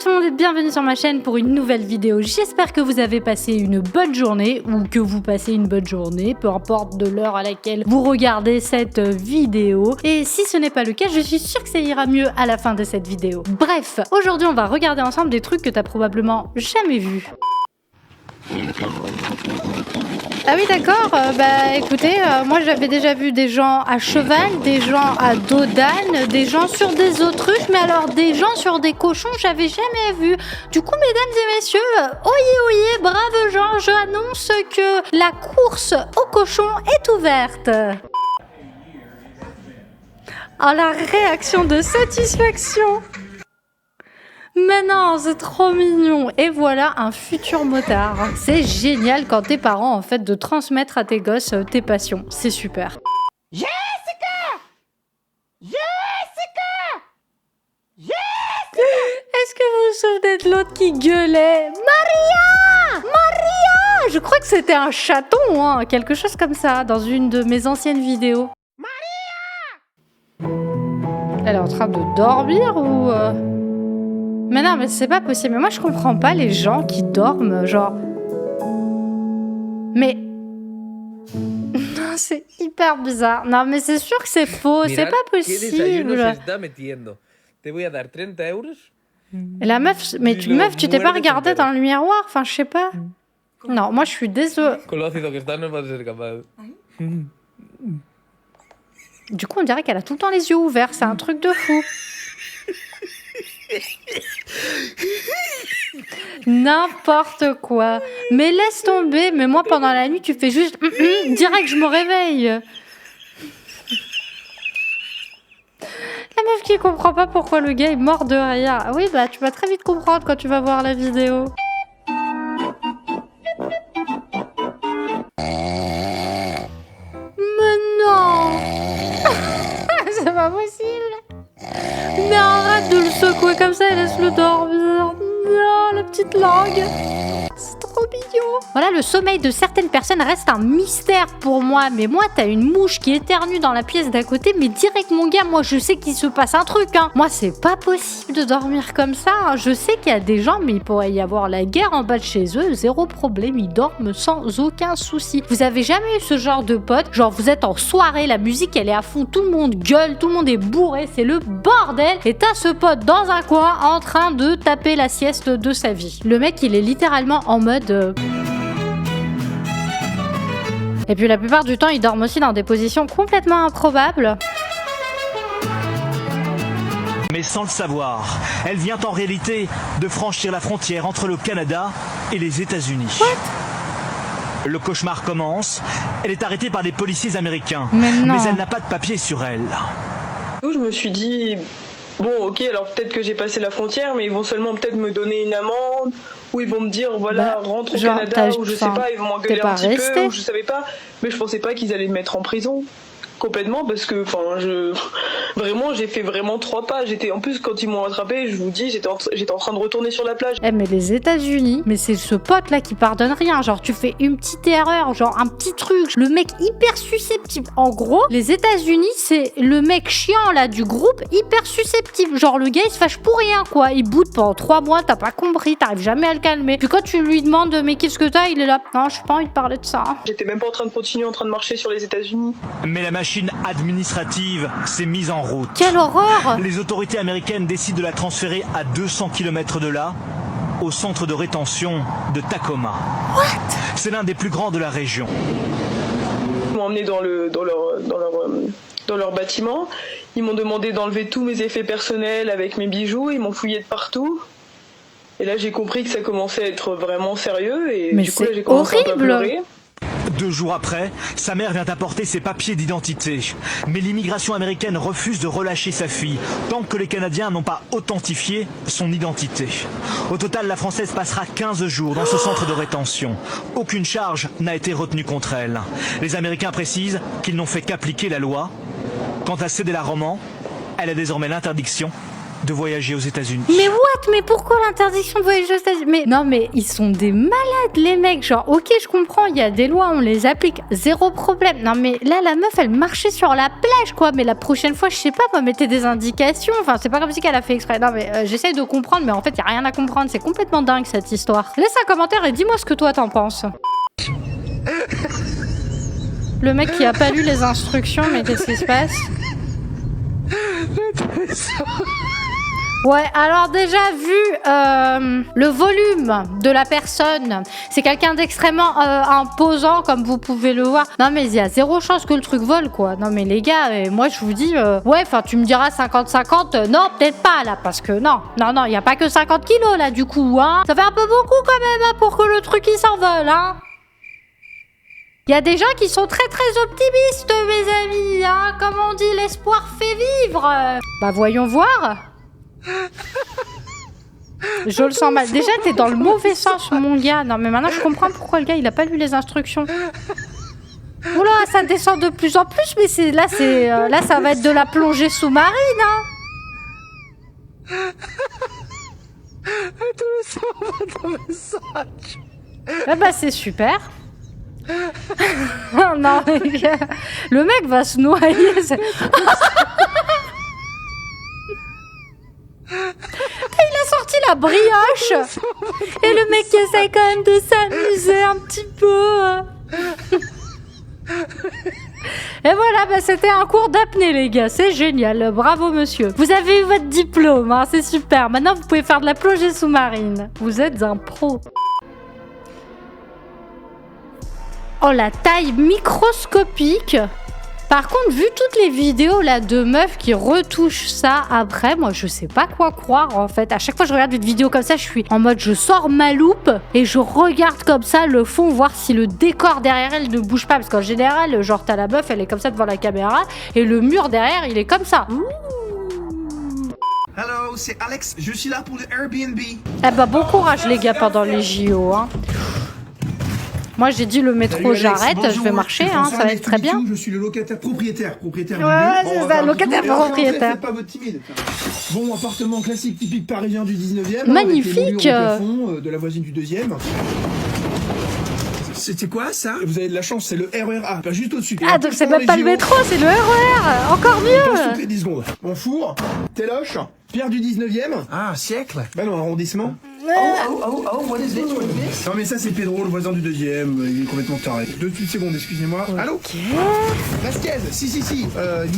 tout le monde et bienvenue sur ma chaîne pour une nouvelle vidéo. J'espère que vous avez passé une bonne journée ou que vous passez une bonne journée, peu importe de l'heure à laquelle vous regardez cette vidéo. Et si ce n'est pas le cas, je suis sûre que ça ira mieux à la fin de cette vidéo. Bref, aujourd'hui on va regarder ensemble des trucs que t'as probablement jamais vus. Ah oui d'accord, bah écoutez, moi j'avais déjà vu des gens à cheval, des gens à dos d'âne, des gens sur des autruches, mais alors des gens sur des cochons, j'avais jamais vu. Du coup mesdames et messieurs, oyez oyez, braves gens, j'annonce que la course aux cochons est ouverte. Oh la réaction de satisfaction! Mais non, c'est trop mignon. Et voilà un futur motard. C'est génial quand t'es parent en fait de transmettre à tes gosses tes passions. C'est super. Jessica! Jessica! Jessica! Est-ce que vous vous souvenez de l'autre qui gueulait Maria! Maria! Je crois que c'était un chaton, hein, quelque chose comme ça, dans une de mes anciennes vidéos. Maria! Elle est en train de dormir ou... Mais non, mais c'est pas possible. Mais moi, je comprends pas les gens qui dorment, genre... Mais... Non, c'est hyper bizarre. Non, mais c'est sûr que c'est faux. C'est pas possible. Et la meuf... Mais meuf, tu t'es pas regardée dans le miroir? Enfin, je sais pas. Non, moi, je suis désolée. Du coup, on dirait qu'elle a tout le temps les yeux ouverts. C'est un truc de fou. N'importe quoi. Mais laisse tomber. Mais moi, pendant la nuit, tu fais juste direct, je me réveille. La meuf qui comprend pas pourquoi le gars est mort de rire. Oui, bah, tu vas très vite comprendre quand tu vas voir la vidéo. Mais non. C'est pas possible. Mais arrête de le secouer comme ça et laisse-le dormir. Non, la petite langue. C'est trop mignon. Voilà, le sommeil de certaines personnes reste un mystère pour moi. Mais moi, t'as une mouche qui éternue dans la pièce d'à côté. Mais direct, mon gars, moi, je sais qu'il se passe un truc. Hein. Moi, c'est pas possible de dormir comme ça. Hein. Je sais qu'il y a des gens, mais il pourrait y avoir la guerre en bas de chez eux. Zéro problème, ils dorment sans aucun souci. Vous avez jamais eu ce genre de pote? Genre, vous êtes en soirée, la musique, elle est à fond. Tout le monde gueule, tout le monde est bourré. C'est le bordel. Et t'as ce pote dans un coin en train de taper la sieste de sa vie. Le mec, il est littéralement en mode... Et puis la plupart du temps, ils dorment aussi dans des positions complètement improbables. Mais sans le savoir, elle vient en réalité de franchir la frontière entre le Canada et les États-Unis. Le cauchemar commence. Elle est arrêtée par des policiers américains. Mais elle n'a pas de papier sur elle. Je me suis dit... Bon, ok, alors peut-être que j'ai passé la frontière, mais ils vont seulement peut-être me donner une amende, ou ils vont me dire, voilà, rentre au Canada, ou je sais pas, ils vont m'engueuler un petit peu, ou je savais pas, mais je pensais pas qu'ils allaient me mettre en prison. Complètement, parce que, enfin, vraiment, j'ai fait vraiment 3 pas. En plus, quand ils m'ont attrapé, je vous dis, j'étais en train de retourner sur la plage. Eh, mais les États-Unis, mais c'est ce pote-là qui pardonne rien. Genre, tu fais une petite erreur, genre un petit truc. Le mec hyper susceptible. En gros, les États-Unis, c'est le mec chiant, là, du groupe, hyper susceptible. Genre, le gars, il se fâche pour rien, quoi. Il boude pendant 3 mois, t'as pas compris, t'arrives jamais à le calmer. Puis quand tu lui demandes, mais qu'est-ce que t'as, il est là. Non, j'ai pas envie de parler de ça. J'étais même pas en train de continuer, en train de marcher sur les États-Unis. Mais la machine administrative s'est mise en route. Quelle horreur! Les autorités américaines décident de la transférer à 200 km de là, au centre de rétention de Tacoma. What? C'est l'un des plus grands de la région. Ils m'ont emmené dans leur bâtiment. Ils m'ont demandé d'enlever tous mes effets personnels avec mes bijoux. Ils m'ont fouillé de partout. Et là, j'ai compris que ça commençait à être vraiment sérieux. Et mais du coup, là, j'ai commencé un peu à pleurer. 2 jours après, sa mère vient apporter ses papiers d'identité. Mais l'immigration américaine refuse de relâcher sa fille tant que les Canadiens n'ont pas authentifié son identité. Au total, la Française passera 15 jours dans ce centre de rétention. Aucune charge n'a été retenue contre elle. Les Américains précisent qu'ils n'ont fait qu'appliquer la loi. Quant à Cédella Roman, elle a désormais l'interdiction de voyager aux États-Unis. Mais what? Mais pourquoi l'interdiction de voyager aux États-Unis? Mais non, mais ils sont des malades, les mecs. Genre, ok, je comprends, il y a des lois, on les applique, zéro problème. Non, mais là, la meuf, elle marchait sur la plage, quoi. Mais la prochaine fois, je sais pas, moi, mettez des indications. Enfin, c'est pas comme si qu'elle a fait exprès. Non, mais j'essaye de comprendre, mais en fait, il y a rien à comprendre. C'est complètement dingue, cette histoire. Laisse un commentaire et dis-moi ce que toi, t'en penses. Le mec qui a pas lu les instructions, mais qu'est-ce qui se passe? Ouais, alors déjà vu le volume de la personne, c'est quelqu'un d'extrêmement imposant comme vous pouvez le voir. Non mais il y a zéro chance que le truc vole quoi. Non mais les gars, moi je vous dis, ouais, enfin tu me diras 50-50, non peut-être pas là parce que non, il y a pas que 50 kilos là du coup, hein. Ça fait un peu beaucoup quand même hein, pour que le truc il s'envole, hein. Il y a des gens qui sont très très optimistes mes amis, hein. Comme on dit, l'espoir fait vivre. Bah voyons voir. Je le sens mal. Déjà, t'es dans le mauvais sens, mon gars. Non, mais maintenant, je comprends pourquoi le gars, il a pas lu les instructions. Oula, ça descend de plus en plus, mais là, ça va être de la plongée sous-marine, hein. Ah bah, c'est super. Non, le mec va se noyer. Il a sorti la brioche et le mec qui essaye quand même de s'amuser un petit peu. Et voilà, bah c'était un cours d'apnée les gars, c'est génial, bravo monsieur. Vous avez eu votre diplôme, hein, c'est super. Maintenant vous pouvez faire de la plongée sous-marine. Vous êtes un pro. Oh la taille microscopique. Par contre, vu toutes les vidéos là de meufs qui retouchent ça après, moi je sais pas quoi croire en fait. À chaque fois que je regarde une vidéo comme ça, je suis en mode je sors ma loupe et je regarde comme ça le fond, voir si le décor derrière elle ne bouge pas. Parce qu'en général, genre t'as la meuf, elle est comme ça devant la caméra et le mur derrière il est comme ça. Hello, c'est Alex, je suis là pour le Airbnb. Eh bah bon courage les gars pendant les JO, hein. Moi j'ai dit le métro j'arrête, je vais marcher, hein, ça va être très bien. Je suis le locataire propriétaire du lieu. Ouais, c'est ça, locataire propriétaire. Faites pas votre timide. Bon, appartement classique typique parisien du 19e. Magnifique. De la voisine du 2e. C'était quoi ça? Vous avez de la chance, c'est le RER, pas juste au-dessus. Ah donc c'est même pas le métro, c'est le RER. Encore mieux. Toutes les 10 secondes. Mon four, téloche, pierre du 19e. Ah, siècle. Bah non, arrondissement. What is this? Non mais ça c'est Pedro, le voisin du 2e, il est complètement taré. 2 petites secondes, excusez-moi. Okay. Allô? Vasquez, si.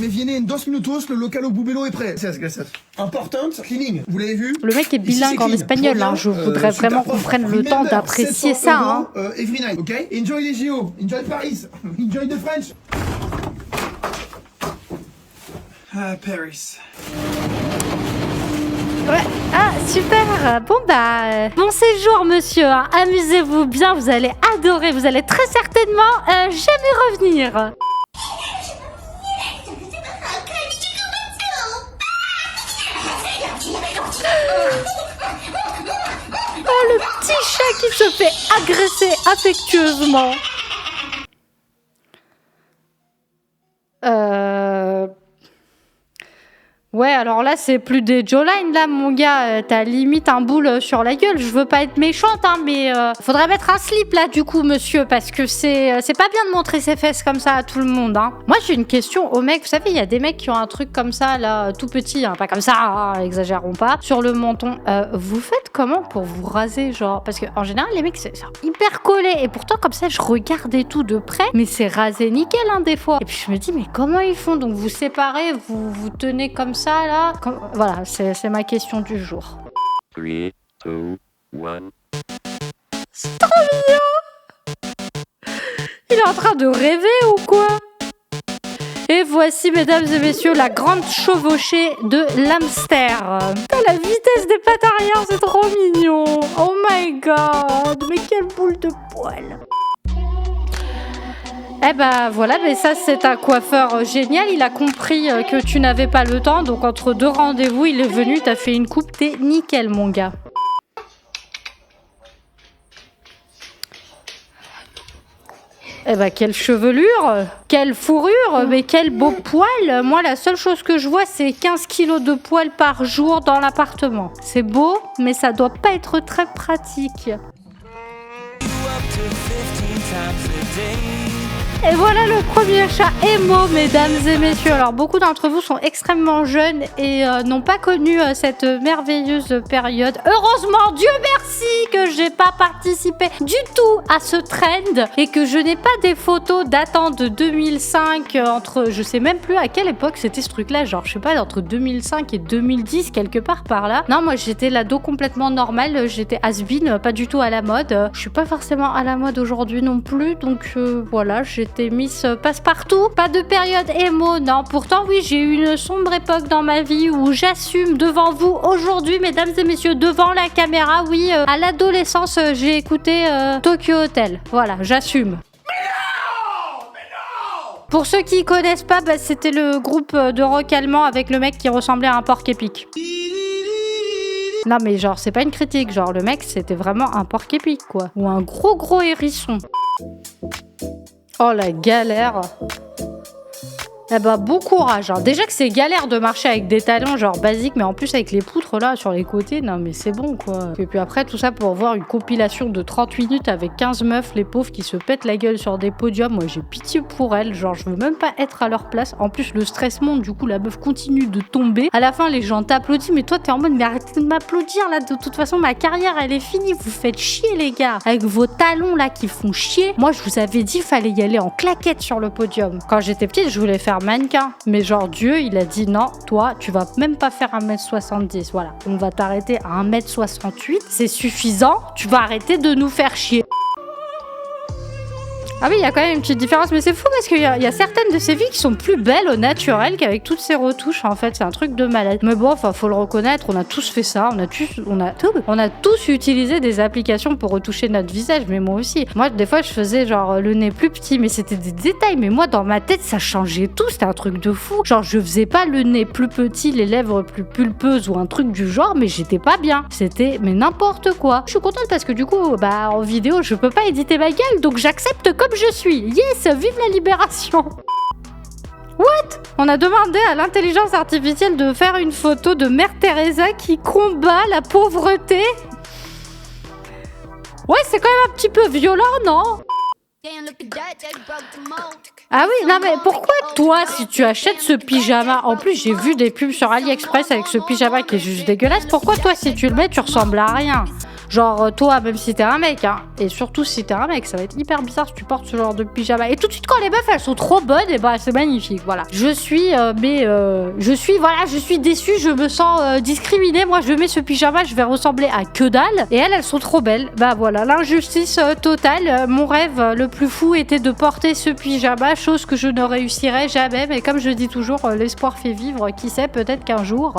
Me viene en 2 minutos, le localo bubelo est prêt. C'est important, cleaning, vous l'avez vu? Le mec est bilingue en espagnol, hein. Je voudrais vraiment qu'on prenne le temps d'apprécier ça, hein. Every night, ok? Enjoy les JO, enjoy Paris, enjoy the French. Paris. Ouais. Ah, super. Bon bah, bon séjour monsieur, hein. Amusez-vous bien, vous allez adorer, vous allez très certainement jamais revenir. Oh, le petit chat qui se fait agresser affectueusement. Ouais, alors là, c'est plus des jawlines, là, mon gars. T'as limite un boule sur la gueule. Je veux pas être méchante, hein, mais faudrait mettre un slip, là, du coup, monsieur, parce que c'est pas bien de montrer ses fesses comme ça à tout le monde, hein. Moi, j'ai une question aux mecs. Vous savez, il y a des mecs qui ont un truc comme ça, là, tout petit, hein, pas comme ça, hein, exagérons pas, sur le menton. Vous faites comment pour vous raser, genre? Parce que en général, les mecs, c'est hyper collé. Et pourtant, comme ça, je regardais tout de près, mais c'est rasé nickel, hein, des fois. Et puis, je me dis, mais comment ils font? Donc, vous séparez, vous tenez comme ça, là. Voilà, c'est ma question du jour. 3, 2, 1. C'est trop mignon. Il est en train de rêver ou quoi? Et voici, mesdames et messieurs, la grande chevauchée de l'hamster. Putain, la vitesse des pattes arrière, c'est trop mignon. Oh my god, mais quelle boule de poil. Eh ben voilà, mais ça c'est un coiffeur génial, il a compris que tu n'avais pas le temps, donc entre 2 rendez-vous, il est venu, t'as fait une coupe, t'es nickel mon gars. Eh bah, quelle chevelure, quelle fourrure, mais quel beau poil. Moi, la seule chose que je vois, c'est 15 kilos de poils par jour dans l'appartement. C'est beau, mais ça doit pas être très pratique. Et voilà le premier chat émo, mesdames et messieurs. Alors, beaucoup d'entre vous sont extrêmement jeunes et n'ont pas connu cette merveilleuse période. Heureusement, Dieu merci que j'ai pas participé du tout à ce trend et que je n'ai pas des photos datant de 2005 entre... Je sais même plus à quelle époque c'était ce truc-là. Genre, je sais pas, entre 2005 et 2010, quelque part par là. Non, moi, j'étais l'ado complètement normal. J'étais has-been, pas du tout à la mode. Je suis pas forcément à la mode aujourd'hui non plus. Donc, voilà, j'étais Miss Passe-Partout. Pas de période émo, non. Pourtant, oui, j'ai eu une sombre époque dans ma vie où j'assume devant vous aujourd'hui, mesdames et messieurs, devant la caméra. Oui, à l'adolescence, j'ai écouté Tokyo Hotel. Voilà, j'assume. Pour ceux qui connaissent pas, bah, c'était le groupe de rock allemand avec le mec qui ressemblait à un porc épic. Non mais genre, c'est pas une critique. Genre, le mec, c'était vraiment un porc épic, quoi. Ou un gros hérisson. Oh la galère. Eh bah, bon courage. Hein. Déjà que c'est galère de marcher avec des talons genre basiques, mais en plus avec les poutres là sur les côtés, non mais c'est bon quoi. Et puis après tout ça pour voir une compilation de 30 minutes avec 15 meufs, les pauvres qui se pètent la gueule sur des podiums. Moi j'ai pitié pour elles, genre je veux même pas être à leur place. En plus le stress monte, du coup la meuf continue de tomber. À la fin les gens t'applaudissent, mais toi t'es en mode mais arrêtez de m'applaudir là, de toute façon ma carrière elle est finie, vous faites chier les gars. Avec vos talons là qui font chier. Moi je vous avais dit fallait y aller en claquette sur le podium. Quand j'étais petite je voulais faire mannequin. Mais genre Dieu, il a dit non, toi, tu vas même pas faire 1m70. Voilà, on va t'arrêter à 1m68. C'est suffisant, tu vas arrêter de nous faire chier. Ah oui, il y a quand même une petite différence, mais c'est fou parce qu'il y a certaines de ces filles qui sont plus belles au naturel qu'avec toutes ces retouches, en fait, c'est un truc de malade. Mais bon, enfin, faut le reconnaître, on a tous fait ça, on a tous utilisé des applications pour retoucher notre visage, mais moi aussi. Moi, des fois, je faisais genre le nez plus petit, mais c'était des détails, mais moi, dans ma tête, ça changeait tout, c'était un truc de fou. Genre, je faisais pas le nez plus petit, les lèvres plus pulpeuses ou un truc du genre, mais j'étais pas bien. C'était, mais n'importe quoi. Je suis contente parce que du coup, bah, en vidéo, je peux pas éditer ma gueule, donc j'accepte comme je suis. Yes, vive la libération. What? On a demandé à l'intelligence artificielle de faire une photo de Mère Teresa qui combat la pauvreté. Ouais, c'est quand même un petit peu violent, non? Ah oui, non mais pourquoi toi, si tu achètes ce pyjama, en plus j'ai vu des pubs sur AliExpress avec ce pyjama qui est juste dégueulasse, pourquoi toi si tu le mets tu ressembles à rien? Genre toi, même si t'es un mec, hein, et surtout si t'es un mec, ça va être hyper bizarre si tu portes ce genre de pyjama. Et tout de suite quand les meufs elles sont trop bonnes, et bah c'est magnifique, voilà. Je suis déçue, je me sens discriminée. Moi je mets ce pyjama, je vais ressembler à que dalle, et elles sont trop belles. Bah voilà, l'injustice totale. Mon rêve le plus fou était de porter ce pyjama, chose que je ne réussirai jamais, mais comme je dis toujours, l'espoir fait vivre. Qui sait, peut-être qu'un jour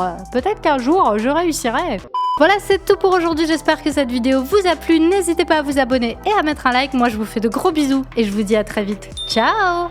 je réussirai. Voilà, c'est tout pour aujourd'hui. J'espère que cette vidéo vous a plu. N'hésitez pas à vous abonner et à mettre un like. Moi, je vous fais de gros bisous et je vous dis à très vite. Ciao!